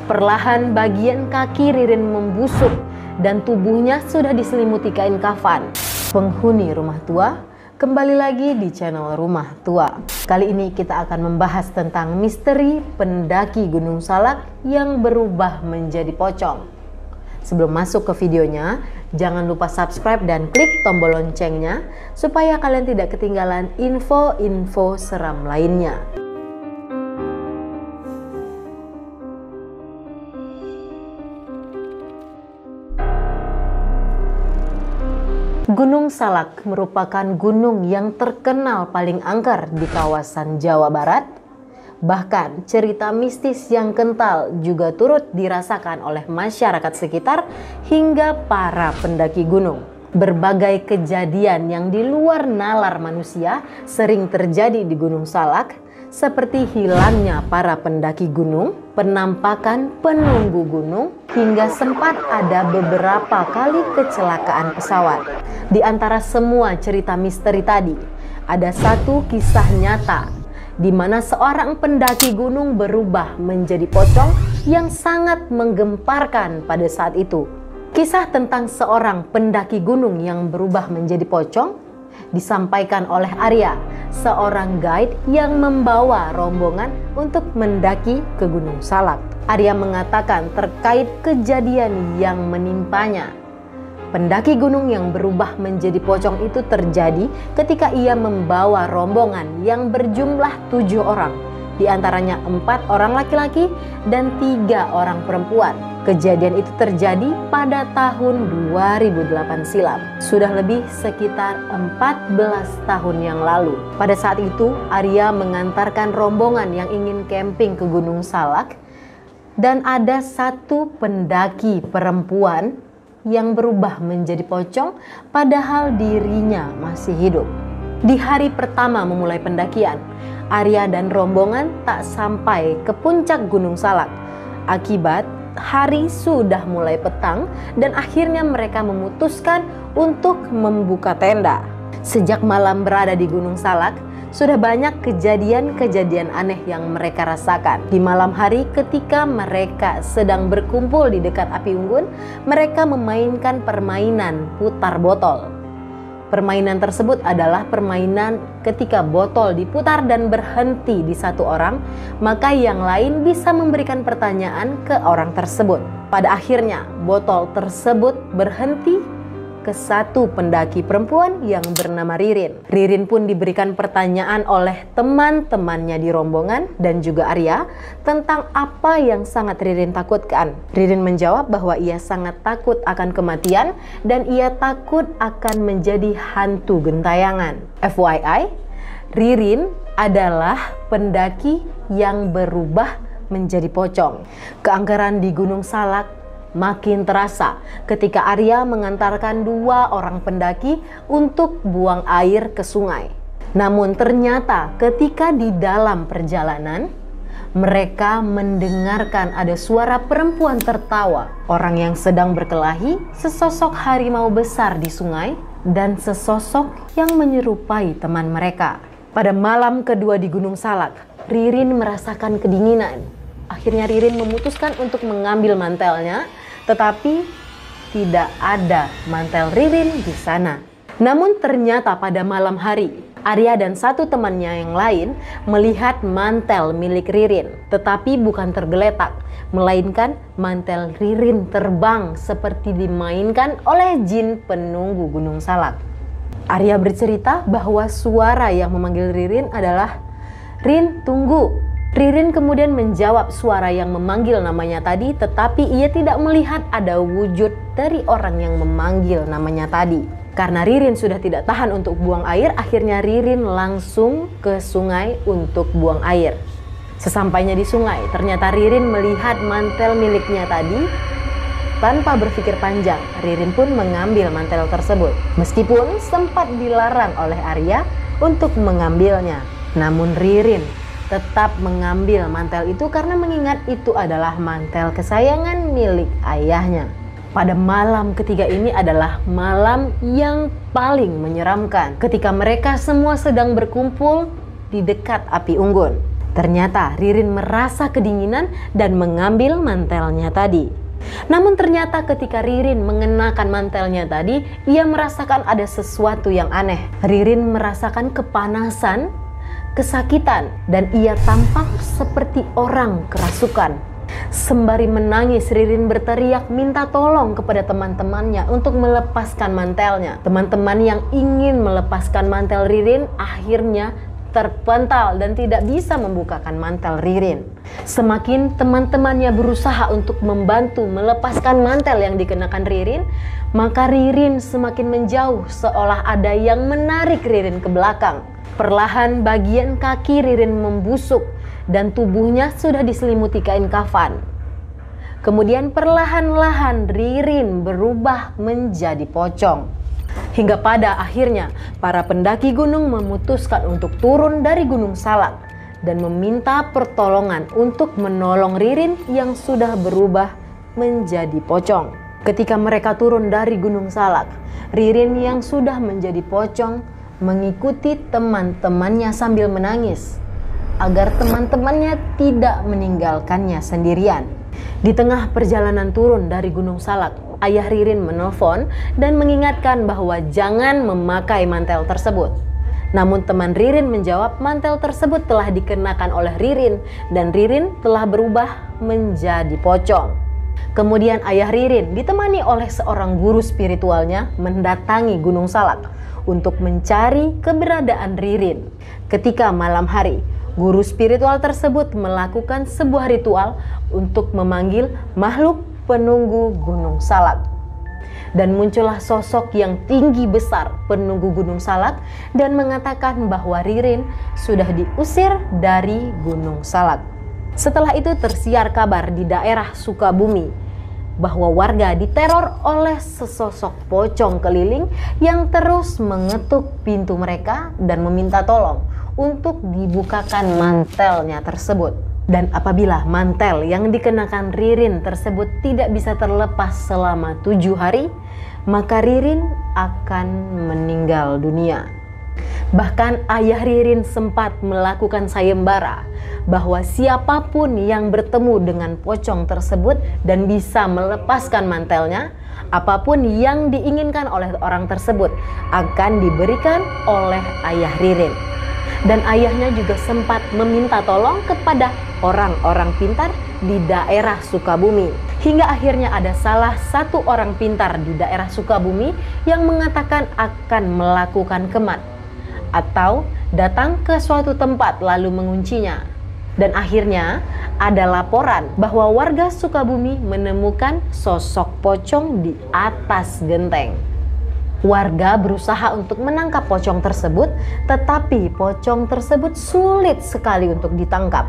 Perlahan bagian kaki Ririn membusuk dan tubuhnya sudah diselimuti kain kafan. Penghuni rumah tua, kembali lagi di channel Rumah Tua. Kali ini kita akan membahas tentang misteri pendaki Gunung Salak yang berubah menjadi pocong. Sebelum masuk ke videonya, jangan lupa subscribe dan klik tombol loncengnya supaya kalian tidak ketinggalan info-info seram lainnya. Gunung Salak merupakan gunung yang terkenal paling angker di kawasan Jawa Barat. Bahkan cerita mistis yang kental juga turut dirasakan oleh masyarakat sekitar hingga para pendaki gunung. Berbagai kejadian yang di luar nalar manusia sering terjadi di Gunung Salak, seperti hilangnya para pendaki gunung, penampakan penunggu gunung, hingga sempat ada beberapa kali kecelakaan pesawat. Di antara semua cerita misteri tadi, ada satu kisah nyata di mana seorang pendaki gunung berubah menjadi pocong yang sangat menggemparkan pada saat itu. Kisah tentang seorang pendaki gunung yang berubah menjadi pocong disampaikan oleh Arya, seorang guide yang membawa rombongan untuk mendaki ke Gunung Salak. Arya mengatakan terkait kejadian yang menimpanya. Pendaki gunung yang berubah menjadi pocong itu terjadi ketika ia membawa rombongan yang berjumlah 7 orang. Di antaranya 4 orang laki-laki dan 3 orang perempuan. Kejadian itu terjadi pada tahun 2008 silam. Sudah lebih sekitar 14 tahun yang lalu. Pada saat itu, Arya mengantarkan rombongan yang ingin camping ke Gunung Salak. Dan ada satu pendaki perempuan yang berubah menjadi pocong padahal dirinya masih hidup. Di hari pertama memulai pendakian, Arya dan rombongan tak sampai ke puncak Gunung Salak. Akibat hari sudah mulai petang dan akhirnya mereka memutuskan untuk membuka tenda. Sejak malam berada di Gunung Salak, sudah banyak kejadian-kejadian aneh yang mereka rasakan. Di malam hari ketika mereka sedang berkumpul di dekat api unggun, mereka memainkan permainan putar botol. Permainan tersebut adalah permainan ketika botol diputar dan berhenti di satu orang, maka yang lain bisa memberikan pertanyaan ke orang tersebut. Pada akhirnya, botol tersebut berhenti ke satu pendaki perempuan yang bernama Ririn. Ririn pun diberikan pertanyaan oleh teman-temannya di rombongan dan juga Arya tentang apa yang sangat Ririn takutkan. Ririn menjawab bahwa ia sangat takut akan kematian dan ia takut akan menjadi hantu gentayangan. FYI, Ririn adalah pendaki yang berubah menjadi pocong. Keangkeran di Gunung Salak makin terasa ketika Arya mengantarkan 2 orang pendaki untuk buang air ke sungai. Namun ternyata ketika di dalam perjalanan, mereka mendengarkan ada suara perempuan tertawa. Orang yang sedang berkelahi, sesosok harimau besar di sungai, dan sesosok yang menyerupai teman mereka. Pada malam kedua di Gunung Salak, Ririn merasakan kedinginan. Akhirnya Ririn memutuskan untuk mengambil mantelnya, tetapi tidak ada mantel Ririn di sana. Namun ternyata pada malam hari, Arya dan satu temannya yang lain melihat mantel milik Ririn. Tetapi bukan tergeletak, melainkan mantel Ririn terbang seperti dimainkan oleh jin penunggu Gunung Salak. Arya bercerita bahwa suara yang memanggil Ririn adalah, "Rin, tunggu." Ririn kemudian menjawab suara yang memanggil namanya tadi, tetapi ia tidak melihat ada wujud dari orang yang memanggil namanya tadi. Karena Ririn sudah tidak tahan untuk buang air, akhirnya Ririn langsung ke sungai untuk buang air. Sesampainya di sungai, ternyata Ririn melihat mantel miliknya tadi. Tanpa berpikir panjang, Ririn pun mengambil mantel tersebut. Meskipun sempat dilarang oleh Arya untuk mengambilnya, namun Ririn tetap mengambil mantel itu karena mengingat itu adalah mantel kesayangan milik ayahnya. Pada malam ketiga ini adalah malam yang paling menyeramkan ketika mereka semua sedang berkumpul di dekat api unggun. Ternyata Ririn merasa kedinginan dan mengambil mantelnya tadi. Namun ternyata ketika Ririn mengenakan mantelnya tadi, ia merasakan ada sesuatu yang aneh. Ririn merasakan kepanasan, kesakitan, dan ia tampak seperti orang kerasukan. Sembari menangis, Ririn berteriak minta tolong kepada teman-temannya untuk melepaskan mantelnya. Teman-teman yang ingin melepaskan mantel Ririn akhirnya terpental dan tidak bisa membukakan mantel Ririn. Semakin teman-temannya berusaha untuk membantu melepaskan mantel yang dikenakan Ririn, maka Ririn semakin menjauh seolah ada yang menarik Ririn ke belakang. Perlahan bagian kaki Ririn membusuk dan tubuhnya sudah diselimuti kain kafan. Kemudian perlahan-lahan Ririn berubah menjadi pocong. Hingga pada akhirnya para pendaki gunung memutuskan untuk turun dari Gunung Salak dan meminta pertolongan untuk menolong Ririn yang sudah berubah menjadi pocong. Ketika mereka turun dari Gunung Salak, Ririn yang sudah menjadi pocong mengikuti teman-temannya sambil menangis agar teman-temannya tidak meninggalkannya sendirian. Di tengah perjalanan turun dari Gunung Salak, ayah Ririn menelpon dan mengingatkan bahwa jangan memakai mantel tersebut. Namun teman Ririn menjawab mantel tersebut telah dikenakan oleh Ririn dan Ririn telah berubah menjadi pocong. Kemudian ayah Ririn ditemani oleh seorang guru spiritualnya mendatangi Gunung Salak untuk mencari keberadaan Ririn. Ketika malam hari, guru spiritual tersebut melakukan sebuah ritual untuk memanggil makhluk penunggu Gunung Salak. Dan muncullah sosok yang tinggi besar penunggu Gunung Salak dan mengatakan bahwa Ririn sudah diusir dari Gunung Salak. Setelah itu tersiar kabar di daerah Sukabumi bahwa warga diteror oleh sesosok pocong keliling yang terus mengetuk pintu mereka dan meminta tolong untuk dibukakan mantelnya tersebut. Dan apabila mantel yang dikenakan Ririn tersebut tidak bisa terlepas selama 7 hari, maka Ririn akan meninggal dunia. Bahkan ayah Ririn sempat melakukan sayembara bahwa siapapun yang bertemu dengan pocong tersebut dan bisa melepaskan mantelnya, apapun yang diinginkan oleh orang tersebut akan diberikan oleh ayah Ririn. Dan ayahnya juga sempat meminta tolong kepada orang-orang pintar di daerah Sukabumi. Hingga akhirnya ada salah satu orang pintar di daerah Sukabumi yang mengatakan akan melakukan kemat atau datang ke suatu tempat lalu menguncinya. Dan akhirnya ada laporan bahwa warga Sukabumi menemukan sosok pocong di atas genteng. Warga berusaha untuk menangkap pocong tersebut, tetapi pocong tersebut sulit sekali untuk ditangkap.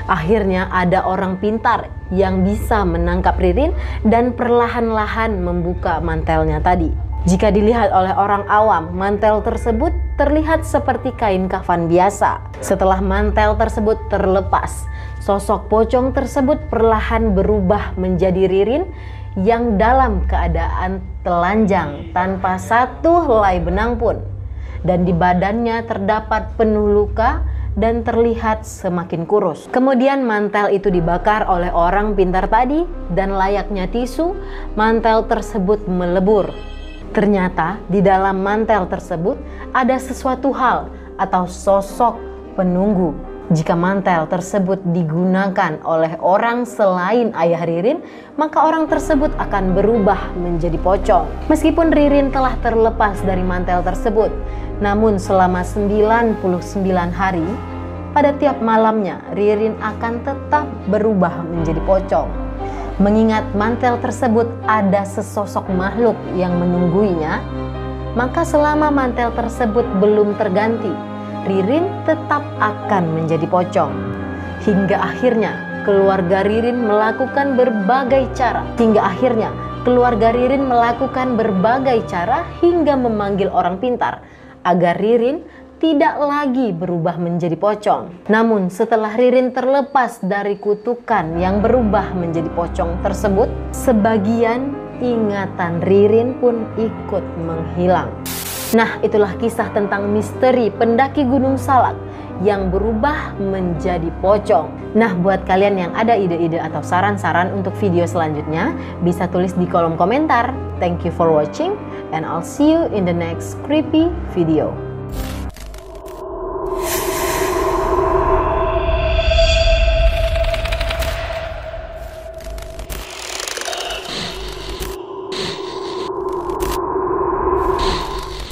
Akhirnya ada orang pintar yang bisa menangkap Ririn dan perlahan-lahan membuka mantelnya tadi. Jika dilihat oleh orang awam, mantel tersebut terlihat seperti kain kafan biasa. Setelah mantel tersebut terlepas, sosok pocong tersebut perlahan berubah menjadi Ririn yang dalam keadaan telanjang tanpa satu helai benang pun, dan di badannya terdapat penuh luka dan terlihat semakin kurus. Kemudian mantel itu dibakar oleh orang pintar tadi dan layaknya tisu, mantel tersebut melebur. Ternyata di dalam mantel tersebut ada sesuatu hal atau sosok penunggu. Jika mantel tersebut digunakan oleh orang selain ayah Ririn, maka orang tersebut akan berubah menjadi pocong. Meskipun Ririn telah terlepas dari mantel tersebut, namun selama 99 hari, pada tiap malamnya Ririn akan tetap berubah menjadi pocong. Mengingat mantel tersebut ada sesosok makhluk yang menungguinya, maka selama mantel tersebut belum terganti, Ririn tetap akan menjadi pocong. Hingga akhirnya keluarga Ririn melakukan berbagai cara. Hingga memanggil orang pintar agar Ririn tidak lagi berubah menjadi pocong. Namun setelah Ririn terlepas dari kutukan yang berubah menjadi pocong tersebut, sebagian ingatan Ririn pun ikut menghilang. Nah, itulah kisah tentang misteri pendaki Gunung Salak yang berubah menjadi pocong. Nah, buat kalian yang ada ide-ide atau saran-saran untuk video selanjutnya, bisa tulis di kolom komentar. Thank you for watching and I'll see you in the next creepy video.